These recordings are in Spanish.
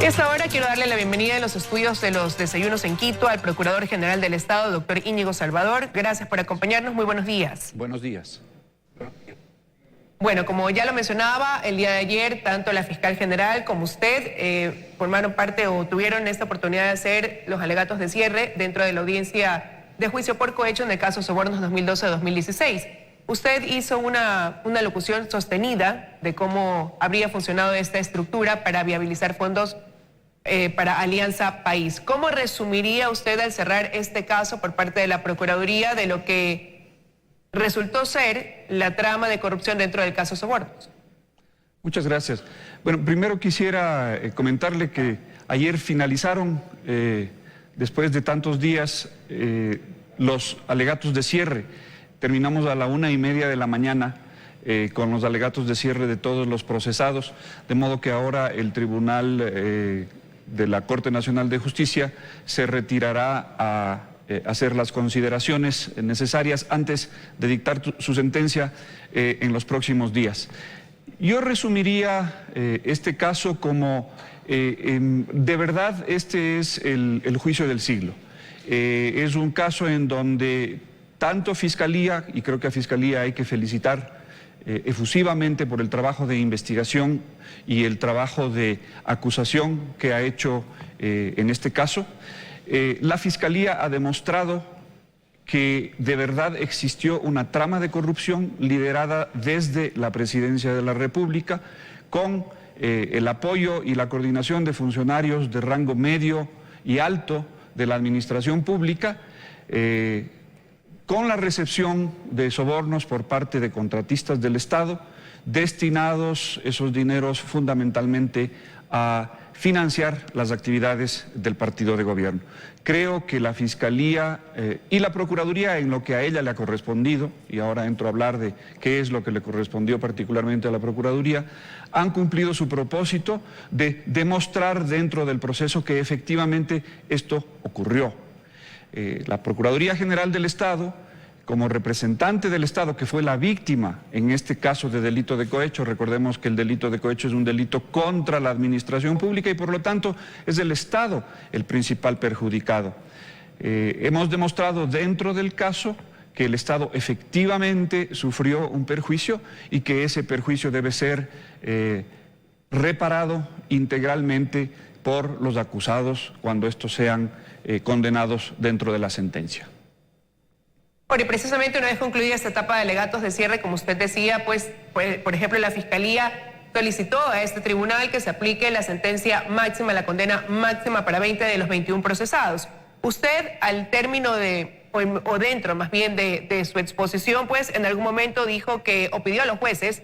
Y hasta ahora quiero darle la bienvenida en los estudios de los desayunos en Quito al Procurador General del Estado, doctor Íñigo Salvador. Gracias por acompañarnos. Muy buenos días. Buenos días. Bueno, como ya lo mencionaba, el día de ayer, tanto la fiscal general como usted formaron parte o tuvieron esta oportunidad de hacer los alegatos de cierre dentro de la audiencia de juicio por cohecho en el caso Sobornos 2012-2016. Usted hizo una locución sostenida de cómo habría funcionado esta estructura para viabilizar fondos para Alianza País. ¿Cómo resumiría usted al cerrar este caso por parte de la Procuraduría de lo que resultó ser la trama de corrupción dentro del caso Sobornos? Muchas gracias. Bueno, primero quisiera comentarle que ayer finalizaron, después de tantos días, los alegatos de cierre. Terminamos a la 1:30 de la mañana con los alegatos de cierre de todos los procesados, de modo que ahora el Tribunal de la Corte Nacional de Justicia se retirará a hacer las consideraciones necesarias antes de dictar su sentencia en los próximos días. Yo resumiría este caso como, de verdad, este es el juicio del siglo. Es un caso en donde tanto Fiscalía, y creo que a Fiscalía hay que felicitar efusivamente por el trabajo de investigación y el trabajo de acusación que ha hecho en este caso, la Fiscalía ha demostrado que de verdad existió una trama de corrupción liderada desde la Presidencia de la República con el apoyo y la coordinación de funcionarios de rango medio y alto de la administración pública, con la recepción de sobornos por parte de contratistas del Estado, destinados esos dineros fundamentalmente a financiar las actividades del partido de gobierno. Creo que la Fiscalía y la Procuraduría, en lo que a ella le ha correspondido, y ahora entro a hablar de qué es lo que le correspondió particularmente a la Procuraduría, han cumplido su propósito de demostrar dentro del proceso que efectivamente esto ocurrió. La Procuraduría General del Estado, como representante del Estado, que fue la víctima en este caso de delito de cohecho, recordemos que el delito de cohecho es un delito contra la administración pública y por lo tanto es el Estado el principal perjudicado. Hemos demostrado dentro del caso que el Estado efectivamente sufrió un perjuicio y que ese perjuicio debe ser reparado integralmente por los acusados cuando estos sean condenados dentro de la sentencia. Bueno, y precisamente una vez concluida esta etapa de alegatos de cierre, como usted decía, pues, por ejemplo, la Fiscalía solicitó a este tribunal que se aplique la sentencia máxima, la condena máxima para 20 de los 21 procesados. Usted, al término o dentro más bien de su exposición, pues en algún momento dijo que, o pidió a los jueces,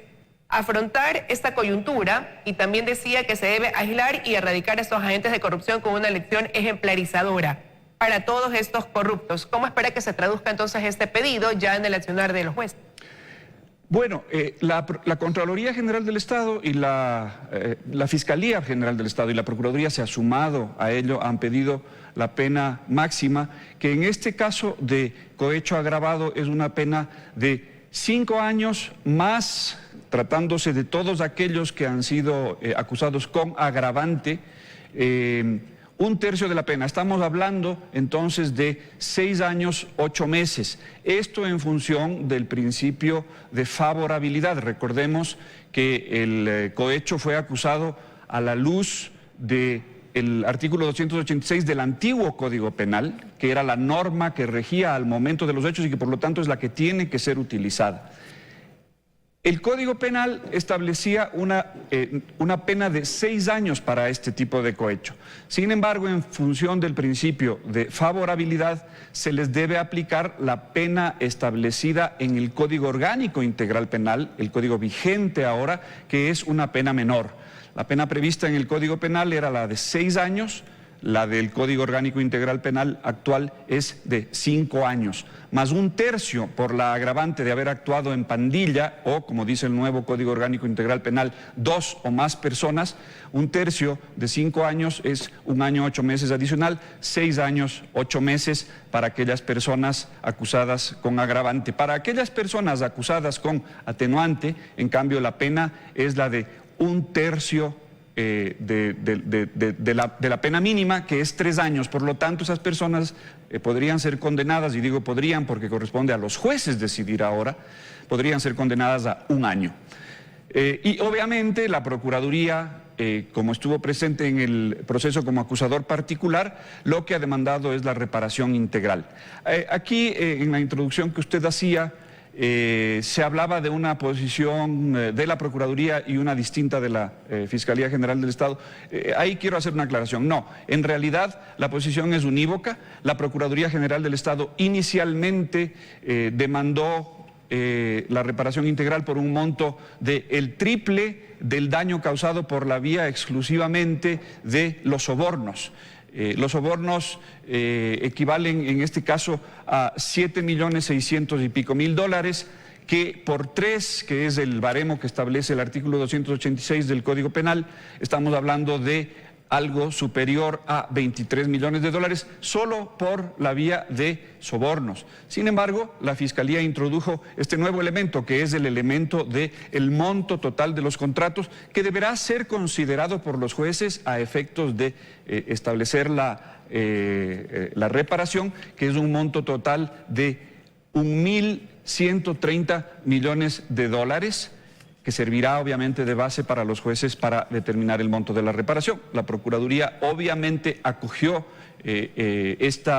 afrontar esta coyuntura y también decía que se debe aislar y erradicar a estos agentes de corrupción con una elección ejemplarizadora para todos estos corruptos. ¿Cómo espera que se traduzca entonces este pedido ya en el accionar de los jueces? Bueno, la Contraloría General del Estado y la Fiscalía General del Estado y la Procuraduría se ha sumado a ello, han pedido la pena máxima, que en este caso de cohecho agravado es una pena de 5 años más, tratándose de todos aquellos que han sido acusados con agravante, 1/3 de la pena. Estamos hablando entonces de 6 años, 8 meses. Esto en función del principio de favorabilidad. Recordemos que el cohecho fue acusado a la luz del artículo 286 del antiguo Código Penal, que era la norma que regía al momento de los hechos y que por lo tanto es la que tiene que ser utilizada. El Código Penal establecía una pena de 6 años para este tipo de cohecho. Sin embargo, en función del principio de favorabilidad, se les debe aplicar la pena establecida en el Código Orgánico Integral Penal, el código vigente ahora, que es una pena menor. La pena prevista en el Código Penal era la de 6 años, la del Código Orgánico Integral Penal actual es de 5 años, más 1/3 por la agravante de haber actuado en pandilla o, como dice el nuevo Código Orgánico Integral Penal, 2 o más personas. 1/3 de 5 años es 1 año 8 meses adicional, 6 años 8 meses para aquellas personas acusadas con agravante. Para aquellas personas acusadas con atenuante, en cambio, la pena es la de 1/3 de la pena mínima, que es 3 años. Por lo tanto, esas personas podrían ser condenadas, y digo podrían porque corresponde a los jueces decidir ahora, podrían ser condenadas a 1 año. Y obviamente la Procuraduría, como estuvo presente en el proceso como acusador particular, lo que ha demandado es la reparación integral. Aquí, en la introducción que usted hacía, se hablaba de una posición de la Procuraduría y una distinta de la Fiscalía General del Estado. Ahí quiero hacer una aclaración. No, en realidad la posición es unívoca. La Procuraduría General del Estado inicialmente demandó la reparación integral por un monto del triple del daño causado por la vía exclusivamente de los sobornos. Los sobornos equivalen en este caso a 7.600.000 y pico mil dólares, que por 3, que es el baremo que establece el artículo 286 del Código Penal, estamos hablando de algo superior a 23 millones de dólares solo por la vía de sobornos. Sin embargo, la Fiscalía introdujo este nuevo elemento, que es el elemento del monto total de los contratos, que deberá ser considerado por los jueces a efectos de establecer la reparación, que es un monto total de 1.130 millones de dólares, que servirá obviamente de base para los jueces para determinar el monto de la reparación. La Procuraduría obviamente acogió este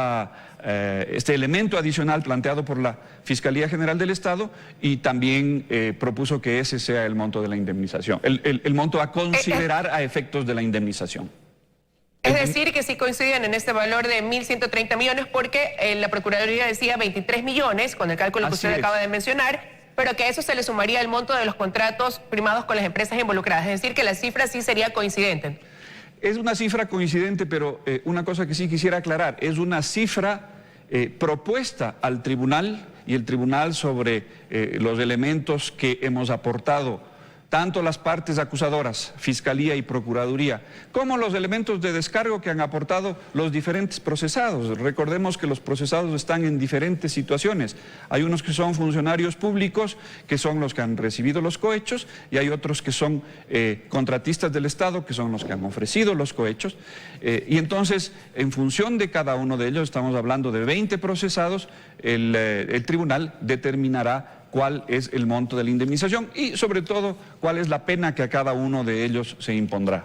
elemento adicional planteado por la Fiscalía General del Estado, y también propuso que ese sea el monto de la indemnización, el monto a considerar a efectos de la indemnización. Es decir, que sí coinciden en este valor de 1.130 millones, porque la Procuraduría decía 23 millones, con el cálculo que usted acaba de mencionar, pero que a eso se le sumaría el monto de los contratos primados con las empresas involucradas. Es decir, que la cifra sí sería coincidente. Es una cifra coincidente, pero una cosa que sí quisiera aclarar, es una cifra propuesta al tribunal, y el tribunal, sobre los elementos que hemos aportado, tanto las partes acusadoras, Fiscalía y Procuraduría, como los elementos de descargo que han aportado los diferentes procesados. Recordemos que los procesados están en diferentes situaciones. Hay unos que son funcionarios públicos, que son los que han recibido los cohechos, y hay otros que son contratistas del Estado, que son los que han ofrecido los cohechos. Y entonces, en función de cada uno de ellos, estamos hablando de 20 procesados, el tribunal determinará cuál es el monto de la indemnización y, sobre todo, cuál es la pena que a cada uno de ellos se impondrá.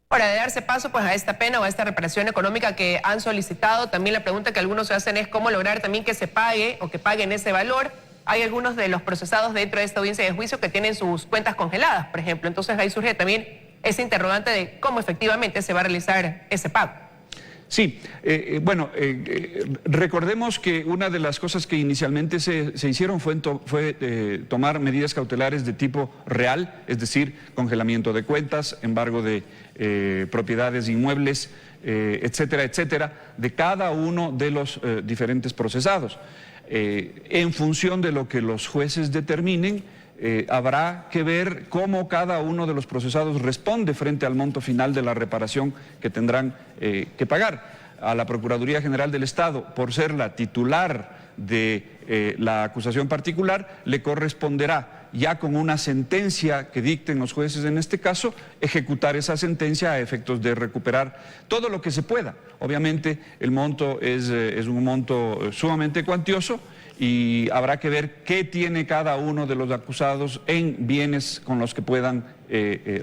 Ahora, de darse paso pues a esta pena o a esta reparación económica que han solicitado, también la pregunta que algunos se hacen es cómo lograr también que se pague o que paguen ese valor. Hay algunos de los procesados dentro de esta audiencia de juicio que tienen sus cuentas congeladas, por ejemplo. Entonces ahí surge también ese interrogante de cómo efectivamente se va a realizar ese pago. Sí, recordemos que una de las cosas que inicialmente se hicieron fue tomar medidas cautelares de tipo real, es decir, congelamiento de cuentas, embargo de propiedades inmuebles, etcétera, etcétera, de cada uno de los diferentes procesados. En función de lo que los jueces determinen, habrá que ver cómo cada uno de los procesados responde frente al monto final de la reparación que tendrán que pagar. A la Procuraduría General del Estado, por ser la titular de la acusación particular, le corresponderá, ya con una sentencia que dicten los jueces en este caso, ejecutar esa sentencia a efectos de recuperar todo lo que se pueda. Obviamente el monto es un monto sumamente cuantioso, y habrá que ver qué tiene cada uno de los acusados en bienes con los que puedan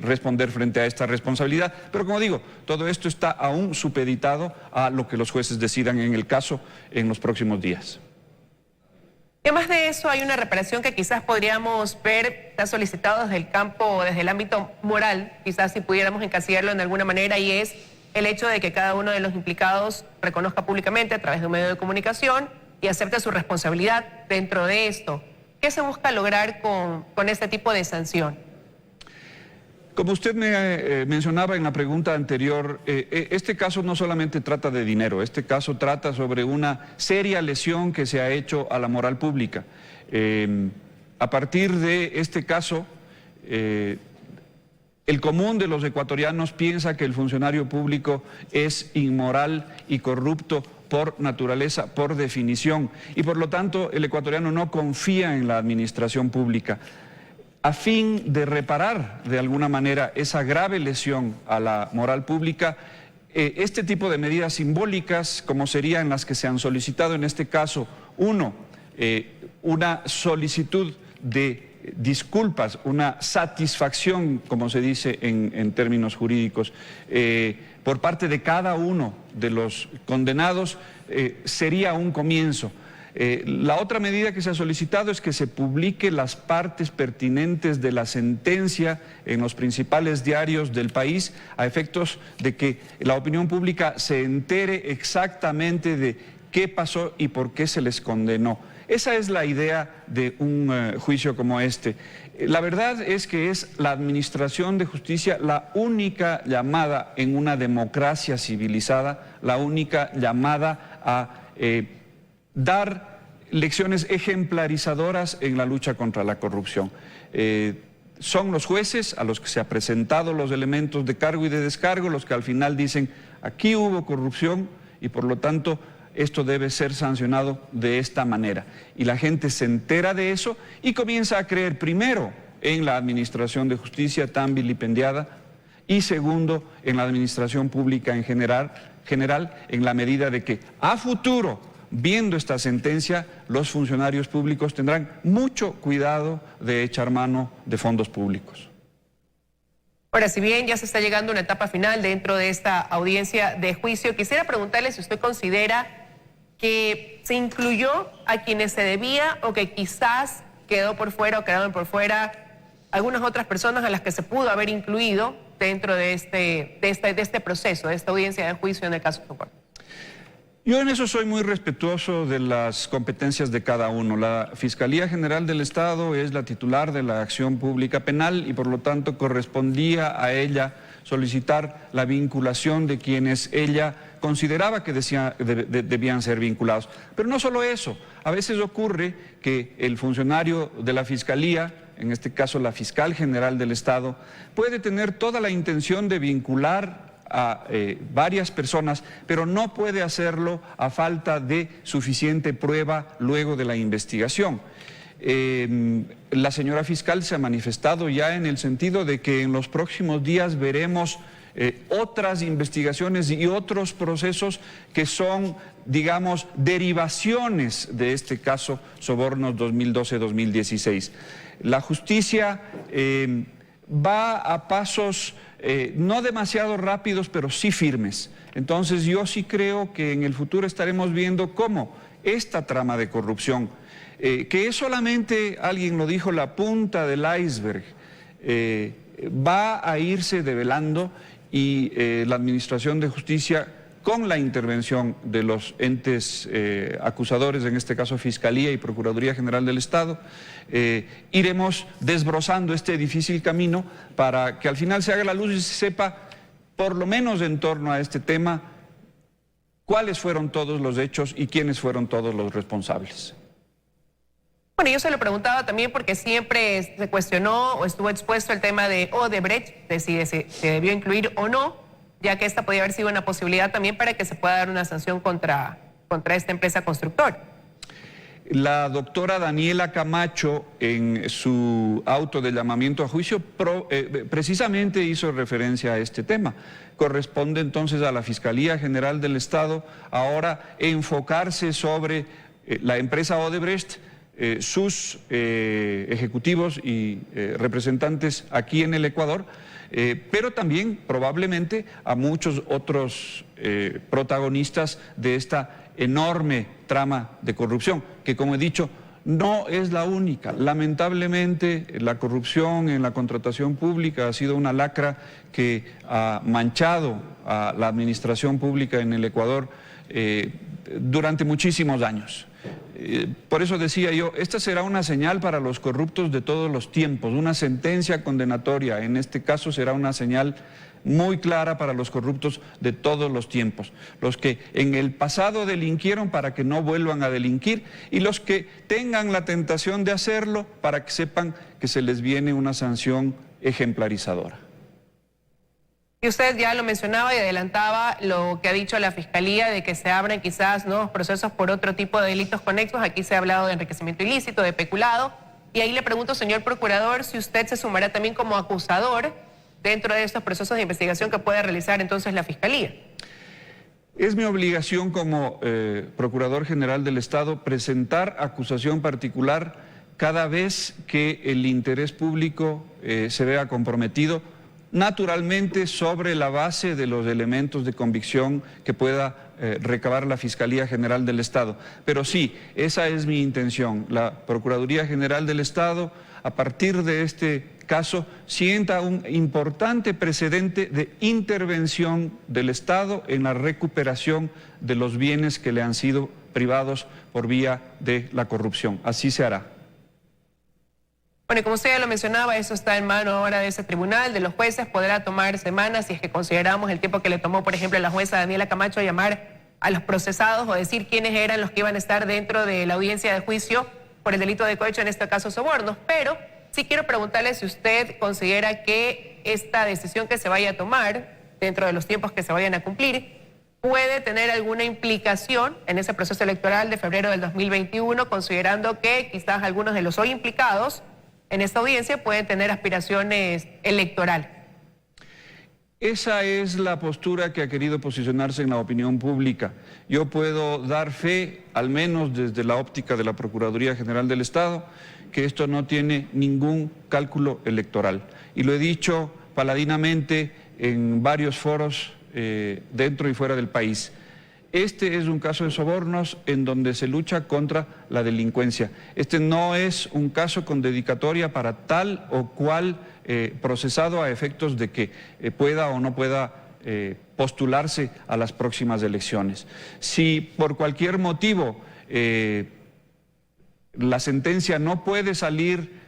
responder frente a esta responsabilidad. Pero, como digo, todo esto está aún supeditado a lo que los jueces decidan en el caso en los próximos días. Además de eso, hay una reparación que quizás podríamos ver, está solicitado desde el campo, desde el ámbito moral, quizás si pudiéramos encasillarlo en alguna manera, y es el hecho de que cada uno de los implicados reconozca públicamente a través de un medio de comunicación y acepte su responsabilidad dentro de esto. ¿Qué se busca lograr con este tipo de sanción? Como usted me mencionaba en la pregunta anterior, este caso no solamente trata de dinero, este caso trata sobre una seria lesión que se ha hecho a la moral pública. A partir de este caso, el común de los ecuatorianos piensa que el funcionario público es inmoral y corrupto por naturaleza, por definición, y por lo tanto el ecuatoriano no confía en la administración pública. a fin de reparar de alguna manera esa grave lesión a la moral pública, este tipo de medidas simbólicas, como serían las que se han solicitado en este caso, una solicitud de disculpas, una satisfacción, como se dice en términos jurídicos, por parte de cada uno de los condenados, sería un comienzo. La otra medida que se ha solicitado es que se publique las partes pertinentes de la sentencia en los principales diarios del país a efectos de que la opinión pública se entere exactamente de qué pasó y por qué se les condenó. Esa es la idea de un juicio como este. La verdad es que es la administración de justicia la única llamada en una democracia civilizada, la única llamada a dar lecciones ejemplarizadoras en la lucha contra la corrupción. Son los jueces a los que se han presentado los elementos de cargo y de descargo los que al final dicen aquí hubo corrupción y por lo tanto esto debe ser sancionado de esta manera. Y la gente se entera de eso y comienza a creer primero en la administración de justicia tan vilipendiada y segundo en la administración pública en general en la medida de que a futuro, viendo esta sentencia, los funcionarios públicos tendrán mucho cuidado de echar mano de fondos públicos. Ahora, si bien ya se está llegando a una etapa final dentro de esta audiencia de juicio, quisiera preguntarle si usted considera que se incluyó a quienes se debía o que quizás quedó por fuera o quedaron por fuera algunas otras personas a las que se pudo haber incluido dentro de este proceso, de esta audiencia de juicio en el caso Socorro. Yo en eso soy muy respetuoso de las competencias de cada uno. La Fiscalía General del Estado es la titular de la acción pública penal y por lo tanto correspondía a ella solicitar la vinculación de quienes ella consideraba que debían ser vinculados. Pero no solo eso, a veces ocurre que el funcionario de la Fiscalía, en este caso la Fiscal General del Estado, puede tener toda la intención de vincular a varias personas, pero no puede hacerlo a falta de suficiente prueba luego de la investigación. La señora fiscal se ha manifestado ya en el sentido de que en los próximos días veremos otras investigaciones y otros procesos que son, digamos, derivaciones de este caso Sobornos 2012-2016. La justicia va a pasos no demasiado rápidos, pero sí firmes. Entonces yo sí creo que en el futuro estaremos viendo cómo esta trama de corrupción, que es solamente, alguien lo dijo, la punta del iceberg, va a irse develando y la Administración de Justicia, con la intervención de los entes acusadores, en este caso Fiscalía y Procuraduría General del Estado, iremos desbrozando este difícil camino para que al final se haga la luz y se sepa, por lo menos en torno a este tema, cuáles fueron todos los hechos y quiénes fueron todos los responsables. Bueno, yo se lo preguntaba también porque siempre se cuestionó o estuvo expuesto el tema de Odebrecht, de si se debió incluir o no, ya que esta podía haber sido una posibilidad también para que se pueda dar una sanción contra esta empresa constructora. La doctora Daniela Camacho, en su auto de llamamiento a juicio, precisamente hizo referencia a este tema. Corresponde entonces a la Fiscalía General del Estado ahora enfocarse sobre la empresa Odebrecht, sus ejecutivos y representantes aquí en el Ecuador, pero también probablemente a muchos otros protagonistas de esta enorme trama de corrupción, que como he dicho, no es la única. Lamentablemente, la corrupción en la contratación pública ha sido una lacra que ha manchado a la administración pública en el Ecuador durante muchísimos años. Por eso decía yo, esta será una señal para los corruptos de todos los tiempos, una sentencia condenatoria, en este caso será una señal muy clara para los corruptos de todos los tiempos, los que en el pasado delinquieron para que no vuelvan a delinquir y los que tengan la tentación de hacerlo para que sepan que se les viene una sanción ejemplarizadora. Y usted ya lo mencionaba y adelantaba lo que ha dicho la Fiscalía de que se abren quizás nuevos procesos por otro tipo de delitos conexos. Aquí se ha hablado de enriquecimiento ilícito, de peculado. Y ahí le pregunto, señor procurador, si usted se sumará también como acusador dentro de estos procesos de investigación que puede realizar entonces la Fiscalía. Es mi obligación como Procurador General del Estado presentar acusación particular cada vez que el interés público se vea comprometido, naturalmente sobre la base de los elementos de convicción que pueda recabar la Fiscalía General del Estado. Pero sí, esa es mi intención. La Procuraduría General del Estado, a partir de este caso, sienta un importante precedente de intervención del Estado en la recuperación de los bienes que le han sido privados por vía de la corrupción. Así se hará. Bueno, y como usted ya lo mencionaba, eso está en mano ahora de ese tribunal, de los jueces, podrá tomar semanas si es que consideramos el tiempo que le tomó, por ejemplo, a la jueza Daniela Camacho llamar a los procesados o decir quiénes eran los que iban a estar dentro de la audiencia de juicio por el delito de cohecho, en este caso sobornos. Pero sí quiero preguntarle si usted considera que esta decisión que se vaya a tomar dentro de los tiempos que se vayan a cumplir puede tener alguna implicación en ese proceso electoral de febrero del 2021, considerando que quizás algunos de los hoy implicados en esta audiencia pueden tener aspiraciones electorales. Esa es la postura que ha querido posicionarse en la opinión pública. Yo puedo dar fe, al menos desde la óptica de la Procuraduría General del Estado, que esto no tiene ningún cálculo electoral. Y lo he dicho paladinamente en varios foros dentro y fuera del país. Este es un caso de sobornos en donde se lucha contra la delincuencia. Este no es un caso con dedicatoria para tal o cual procesado a efectos de que pueda o no pueda postularse a las próximas elecciones. Si por cualquier motivo la sentencia no puede salir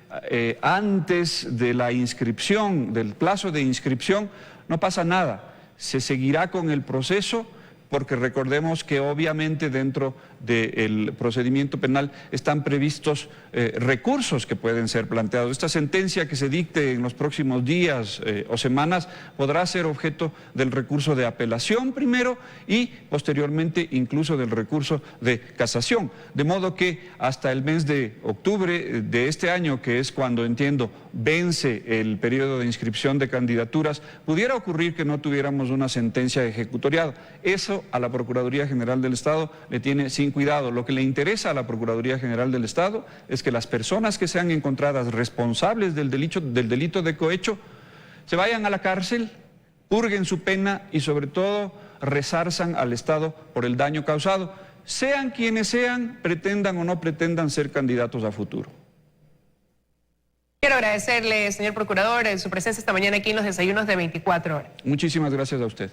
antes de la inscripción, del plazo de inscripción, no pasa nada. Se seguirá con el proceso, porque recordemos que obviamente dentro del procedimiento penal están previstos recursos que pueden ser planteados. Esta sentencia que se dicte en los próximos días o semanas podrá ser objeto del recurso de apelación primero y posteriormente incluso del recurso de casación. De modo que hasta el mes de octubre de este año, que es cuando entiendo vence el periodo de inscripción de candidaturas, pudiera ocurrir que no tuviéramos una sentencia ejecutoriada. Eso a la Procuraduría General del Estado le tiene sin cuidado. Lo que le interesa a la Procuraduría General del Estado es que las personas que sean encontradas responsables del delito de cohecho se vayan a la cárcel, purguen su pena y sobre todo resarzan al Estado por el daño causado, sean quienes sean, pretendan o no pretendan ser candidatos a futuro. Quiero agradecerle, señor procurador, su presencia esta mañana aquí en los desayunos de 24 horas. Muchísimas gracias a usted.